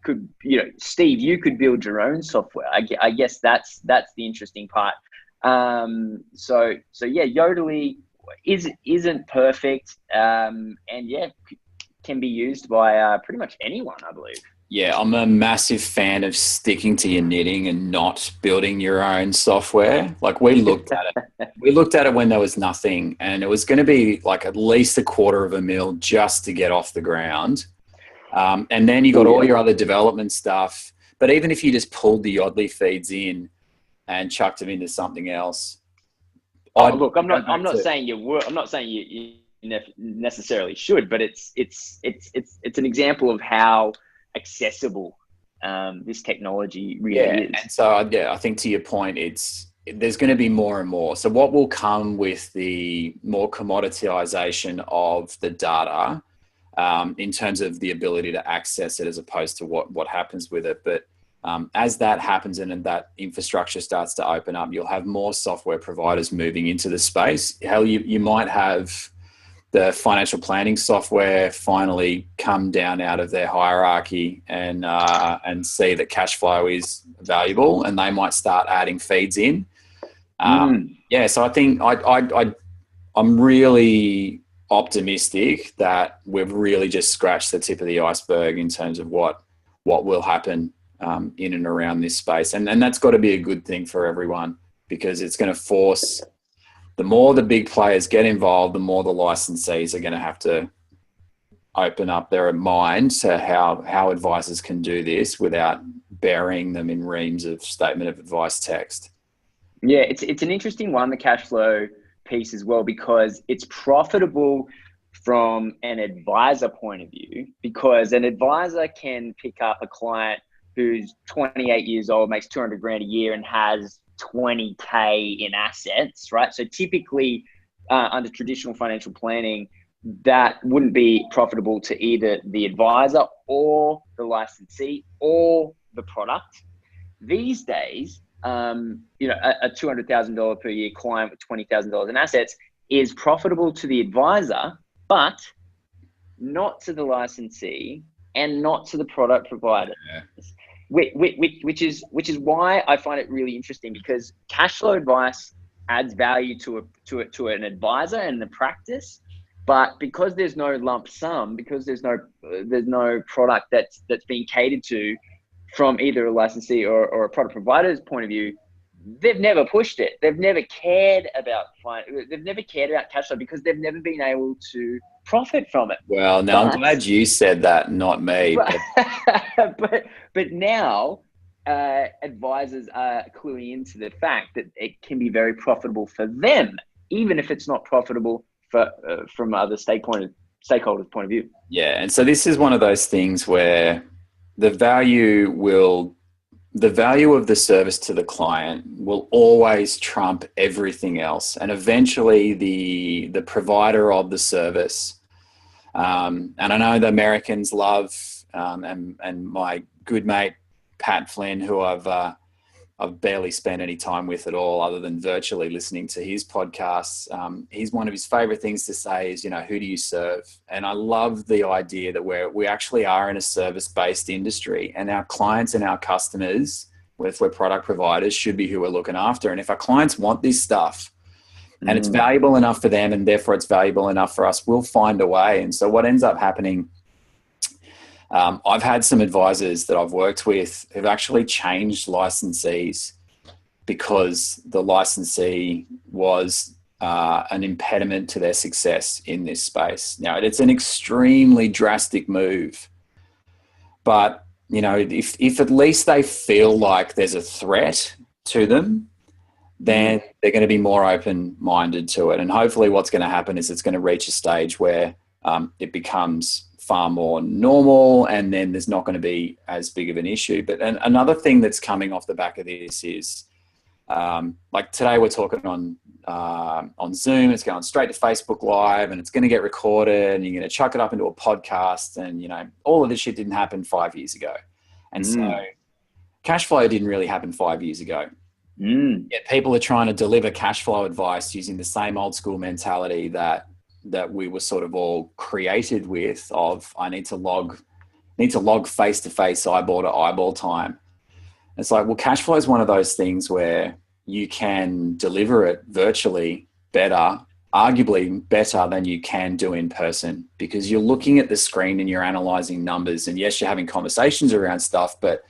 Steve, you could build your own software. I guess that's the interesting part. So yeah, Yodely isn't perfect, and yeah, can be used by pretty much anyone, I believe. Yeah, I'm a massive fan of sticking to your knitting and not building your own software. Like we looked at it. We looked at it when there was nothing, and it was going to be like at least $250,000 just to get off the ground. And then you got all your other development stuff. But even if you just pulled the Yodely feeds in and chucked them into something else. Look, I'm not saying you necessarily should, but it's an example of how accessible this technology really is. And so I think to your point, there's going to be more and more. So what will come with the more commoditization of the data, in terms of the ability to access it as opposed to what happens with it. But as that happens and that infrastructure starts to open up, you'll have more software providers moving into the space. Hell, you might have the financial planning software finally come down out of their hierarchy and see that cash flow is valuable, and they might start adding feeds in. So I think I'm really optimistic that we've really just scratched the tip of the iceberg in terms of what will happen in and around this space. And that's got to be a good thing for everyone, because it's going to force, the more the big players get involved, the more the licensees are going to have to open up their mind to how advisors can do this without burying them in reams of statement of advice text. Yeah, it's an interesting one, the cash flow piece as well, because it's profitable from an advisor point of view, because an advisor can pick up a client who's 28 years old, makes 200 grand a year, and has 20K in assets, right? So typically under traditional financial planning, that wouldn't be profitable to either the advisor or the licensee or the product. These days, a $200,000 per year client with $20,000 in assets is profitable to the advisor, but not to the licensee and not to the product provider. Yeah. Which is why I find it really interesting, because cash flow advice adds value to an advisor and the practice, but because there's no lump sum, because there's no product that's being catered to from either a licensee or a product provider's point of view, they've never pushed it. They've never cared about cash flow, because they've never been able to profit from it. Well, no, I'm glad you said that, not me. But now advisors are cluing into the fact that it can be very profitable for them, even if it's not profitable for from other stakeholders' point of view. Yeah, and so this is one of those things where the value of the service to the client will always trump everything else, and eventually the provider of the service. And I know the Americans love, and my good mate Pat Flynn, who I've barely spent any time with at all, other than virtually listening to his podcasts. He's one of his favorite things to say is, who do you serve? And I love the idea that we actually are in a service-based industry, and our clients and our customers, if we're product providers, should be who we're looking after. And if our clients want this stuff and it's valuable enough for them, and therefore it's valuable enough for us, we'll find a way. And so what ends up happening, I've had some advisors that I've worked with who've actually changed licensees because the licensee was an impediment to their success in this space. Now, it's an extremely drastic move, but if at least they feel like there's a threat to them, then they're going to be more open-minded to it. And hopefully what's going to happen is it's going to reach a stage where it becomes far more normal, and then there's not going to be as big of an issue. But another thing that's coming off the back of this is, like today we're talking on Zoom, it's going straight to Facebook Live, and it's going to get recorded, and you're going to chuck it up into a podcast, and all of this shit didn't happen 5 years ago. And so cash flow didn't really happen 5 years ago. Yet people are trying to deliver cash flow advice using the same old school mentality that we were sort of all created with, of I need to log face-to-face, eyeball-to-eyeball time. It's like, well, cash flow is one of those things where you can deliver it virtually better, arguably better than you can do in person, because you're looking at the screen and you're analyzing numbers. And yes, you're having conversations around stuff, but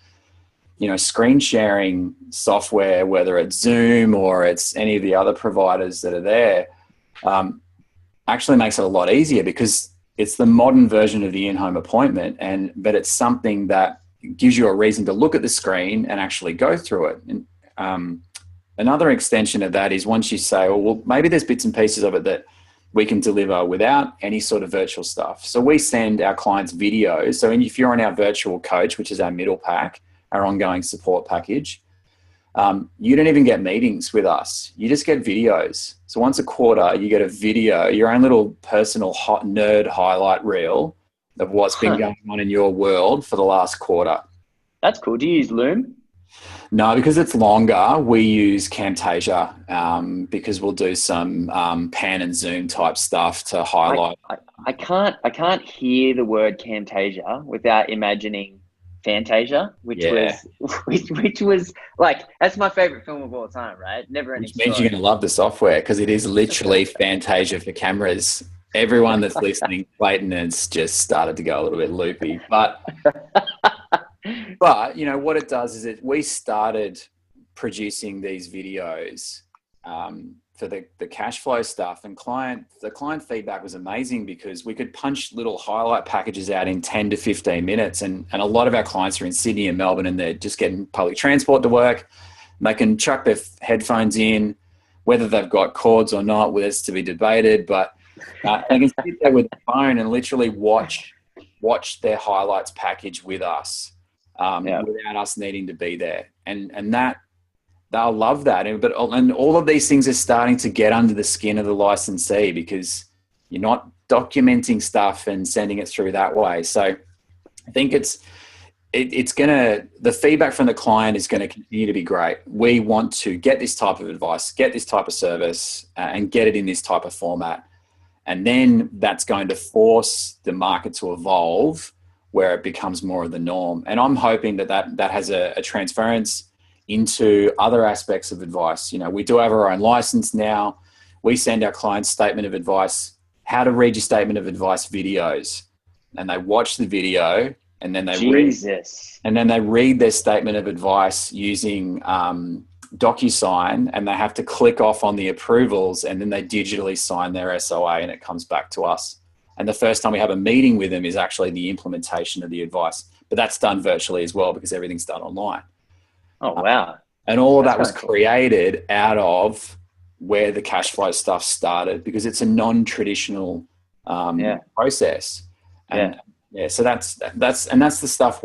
screen sharing software, whether it's Zoom or it's any of the other providers that are there, actually makes it a lot easier, because it's the modern version of the in-home appointment, but it's something that gives you a reason to look at the screen and actually go through it. And another extension of that is, once you say, well, maybe there's bits and pieces of it that we can deliver without any sort of virtual stuff. So we send our clients videos. So if you're on our virtual coach, which is our middle pack, our ongoing support package, you don't even get meetings with us. You just get videos. So once a quarter, you get a video, your own little personal hot nerd highlight reel of what's been going on in your world for the last quarter. That's cool. Do you use Loom? No, because it's longer, we use Camtasia, because we'll do some pan and zoom type stuff to highlight. I can't hear the word Camtasia without imagining Fantasia, which was like, that's my favorite film of all time, right? Never ending. Which means you're going to love the software, because it is literally Fantasia for cameras. Everyone that's listening, Clayton, has just started to go a little bit loopy, but what it does is we started producing these videos for the cash flow stuff, and the client feedback was amazing, because we could punch little highlight packages out in 10 to 15 minutes. And a lot of our clients are in Sydney and Melbourne, and they're just getting public transport to work. They can chuck their headphones in, whether they've got cords or not, well, that's to be debated, but they can sit there with the phone and literally watch their highlights package with us, without us needing to be there. And that, they'll love that. And all of these things are starting to get under the skin of the licensee, because you're not documenting stuff and sending it through that way. So I think the feedback from the client is going to continue to be great. We want to get this type of advice, get this type of service, and get it in this type of format. And then that's going to force the market to evolve, where it becomes more of the norm. And I'm hoping that has a transference into other aspects of advice. We do have our own license now. We send our clients statement of advice, how to read your statement of advice videos, and they watch the video, and then they read their statement of advice using DocuSign, and they have to click off on the approvals, and then they digitally sign their SOA, and it comes back to us. And the first time we have a meeting with them is actually the implementation of the advice, but that's done virtually as well, because everything's done online. Oh, wow. And all of That's that was kinda cool. created out of where the cash flow stuff started, because it's a non-traditional process. And so that's the stuff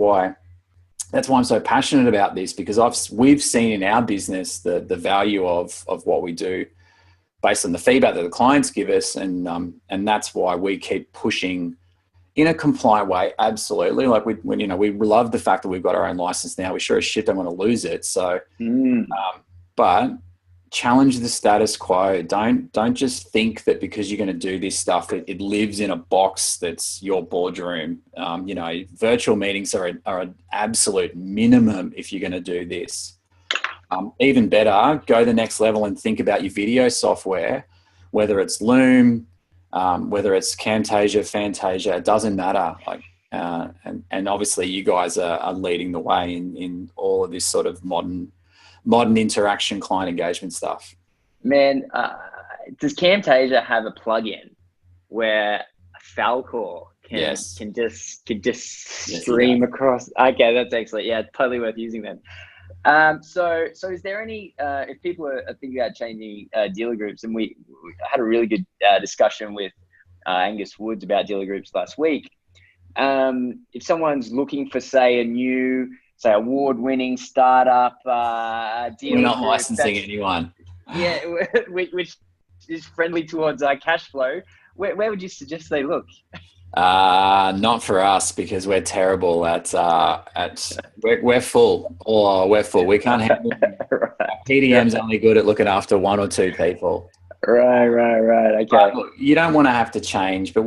that's why I'm so passionate about this, because we've seen in our business the value of what we do based on the feedback that the clients give us. And that's why we keep pushing in a compliant way. Absolutely. Like we love the fact that we've got our own license now. We sure as shit don't want to lose it. So, but challenge the status quo. Don't just think that because you're going to do this stuff, it lives in a box that's your boardroom. Virtual meetings are an absolute minimum if you're going to do this. Even better, go the next level and think about your video software, whether it's Loom, whether it's Camtasia, Fantasia, it doesn't matter. Like, and obviously you guys are leading the way in all of this sort of modern interaction, client engagement stuff. Man, does Camtasia have a plugin where Falcor can just stream across? Okay, that's excellent. Yeah, totally worth using then. So is there any, if people are thinking about changing dealer groups, and we had a really good discussion with Angus Woods about dealer groups last week. If someone's looking for, say, a new, say, award-winning startup dealer We're not group, licensing anyone. Yeah, which is friendly towards cash flow, where would you suggest they look? Not for us, because we're terrible at we're full. Oh, we're full. We can't handle Right. PDM's only good at looking after one or two people. Right. Okay. But look, you don't want to have to change. But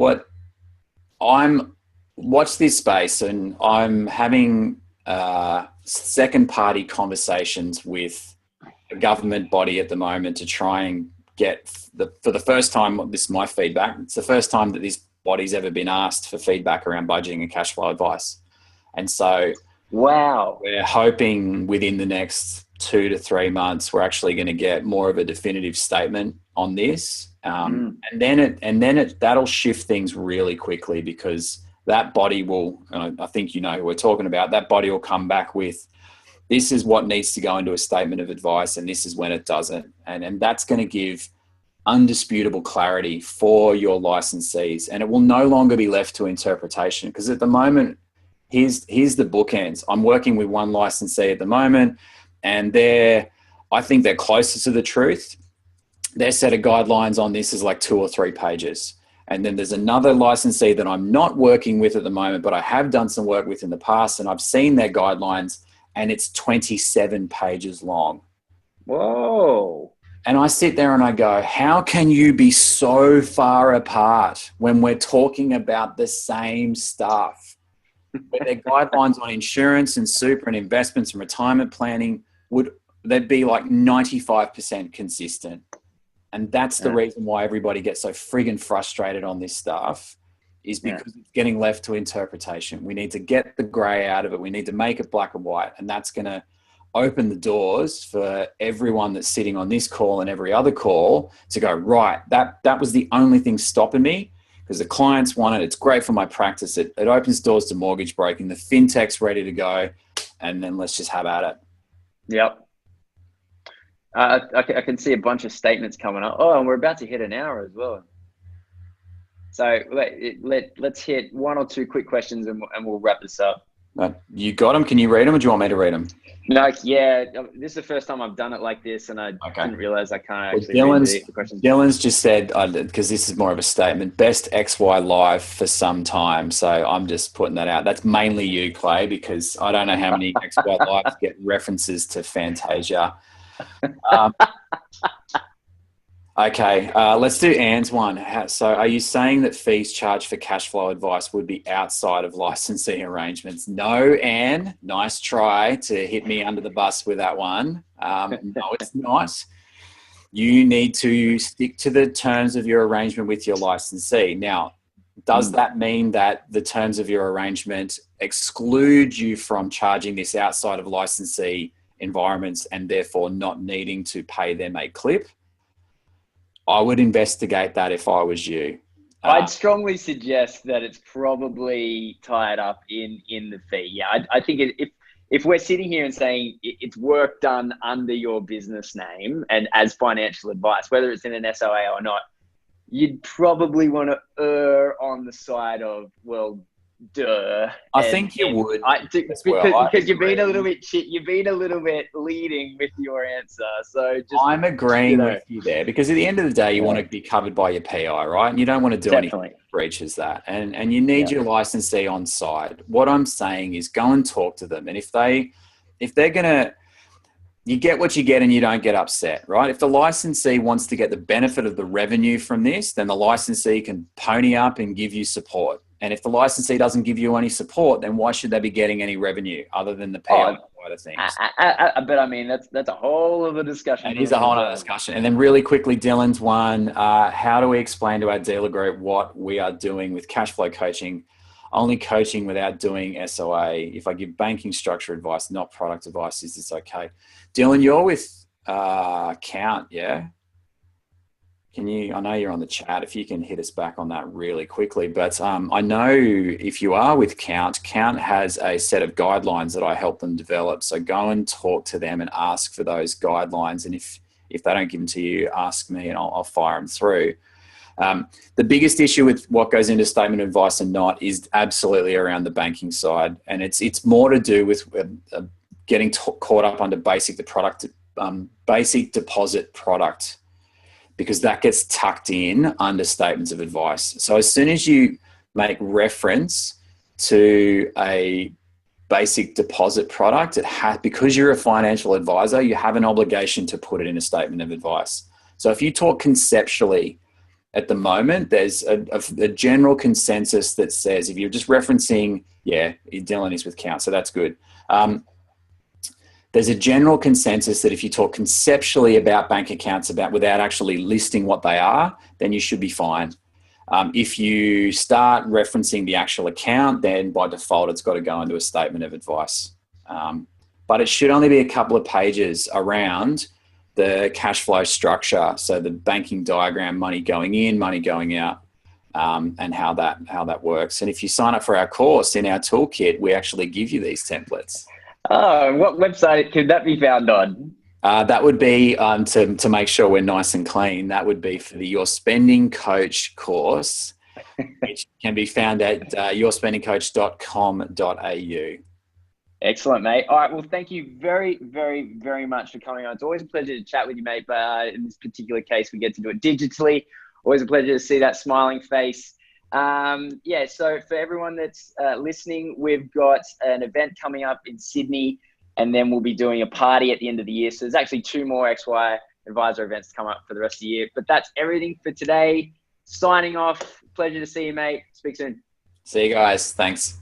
watch this space, and I'm having second party conversations with a government body at the moment to try and get for the first time. This is my feedback. It's the first time that this body's ever been asked for feedback around budgeting and cash flow advice. And so we're hoping within the next 2 to 3 months, we're actually going to get more of a definitive statement on this. And then that'll shift things really quickly, because that body will, I think who we're talking about, that body will come back with, this is what needs to go into a statement of advice, and this is when it doesn't. And that's going to give undisputable clarity for your licensees, and it will no longer be left to interpretation. Because at the moment, here's the bookends. I'm working with one licensee at the moment, and I think they're closer to the truth. Their set of guidelines on this is like 2 or 3 pages. And then there's another licensee that I'm not working with at the moment, but I have done some work with in the past, and I've seen their guidelines, and it's 27 pages long. Whoa. And I sit there and I go, how can you be so far apart when we're talking about the same stuff? Where their guidelines on insurance and super and investments and retirement planning they'd be like 95% consistent. And that's the reason why everybody gets so friggin' frustrated on this stuff, is because it's getting left to interpretation. We need to get the gray out of it. We need to make it black and white. And that's going to open the doors for everyone that's sitting on this call and every other call to go, right, that was the only thing stopping me, because the clients want it. It's great for my practice. It opens doors to mortgage broking. The fintech's ready to go, and then let's just have at it. Yep. I can see a bunch of statements coming up. Oh, and we're about to hit an hour as well. So let's hit 1 or 2 quick questions, and we'll wrap this up. You got them? Can you read them, or do you want me to read them? No, yeah. This is the first time I've done it like this, and I didn't realize I can't actually read the questions. Dylan's just said, because this is more of a statement, best XY live for some time. So I'm just putting that out. That's mainly you, Clay, because I don't know how many XY lives get references to Fantasia. Okay, let's do Anne's one. So are you saying that fees charged for cash flow advice would be outside of licensing arrangements? No, Anne. Nice try to hit me under the bus with that one. No, it's not. You need to stick to the terms of your arrangement with your licensee. Now, does that mean that the terms of your arrangement exclude you from charging this outside of licensee environments and therefore not needing to pay them a clip? I would investigate that if I was you. I'd strongly suggest that it's probably tied up in the fee. Yeah, I think if we're sitting here and saying it's work done under your business name and as financial advice, whether it's in an SOA or not, you'd probably want to err on the side of, well, duh. I think you would, because you've been a little bit leading with your answer. So just, I'm agreeing with you there, because at the end of the day, you want to be covered by your PI, right? And you don't want to do anything that breaches that. And you need your licensee on side. What I'm saying is go and talk to them. And if they're going to, you get what you get and you don't get upset, right? If the licensee wants to get the benefit of the revenue from this, then the licensee can pony up and give you support. And if the licensee doesn't give you any support, then why should they be getting any revenue other than the PI side of things? But I mean, that's a whole other discussion. It is a whole other discussion. And then really quickly, Dylan's one, how do we explain to our dealer group what we are doing with cash flow coaching? Only coaching without doing SOA. If I give banking structure advice, not product advice, is this okay? Dylan, you're with Count, yeah? I know you're on the chat, if you can hit us back on that really quickly. But I know if you are with Count has a set of guidelines that I help them develop. So go and talk to them and ask for those guidelines. And if they don't give them to you, ask me and I'll fire them through. The biggest issue with what goes into statement of advice and not is absolutely around the banking side. And it's more to do with getting caught up under basic deposit product, because that gets tucked in under statements of advice. So as soon as you make reference to a basic deposit product, because you're a financial advisor, you have an obligation to put it in a statement of advice. So if you talk conceptually, at the moment, there's a general consensus that says, if you're just referencing, Dylan is with Count, so that's good. There's a general consensus that if you talk conceptually about bank accounts without actually listing what they are, then you should be fine. If you start referencing the actual account, then by default, it's got to go into a statement of advice. But it should only be a couple of pages around the cash flow structure, so the banking diagram, money going in, money going out, and how that works. And if you sign up for our course, in our toolkit, we actually give you these templates. Oh, what website could that be found on? That would be to make sure we're nice and clean. That would be for the Your Spending Coach course, which can be found at yourspendingcoach.com.au. Excellent, mate. All right. Well, thank you very, very, very much for coming on. It's always a pleasure to chat with you, mate. But in this particular case, we get to do it digitally. Always a pleasure to see that smiling face. So for everyone that's listening, we've got an event coming up in Sydney, and then we'll be doing a party at the end of the year. So there's actually 2 more XY Advisor events to come up for the rest of the year. But that's everything for today. Signing off. Pleasure to see you, mate. Speak soon. See you guys. Thanks.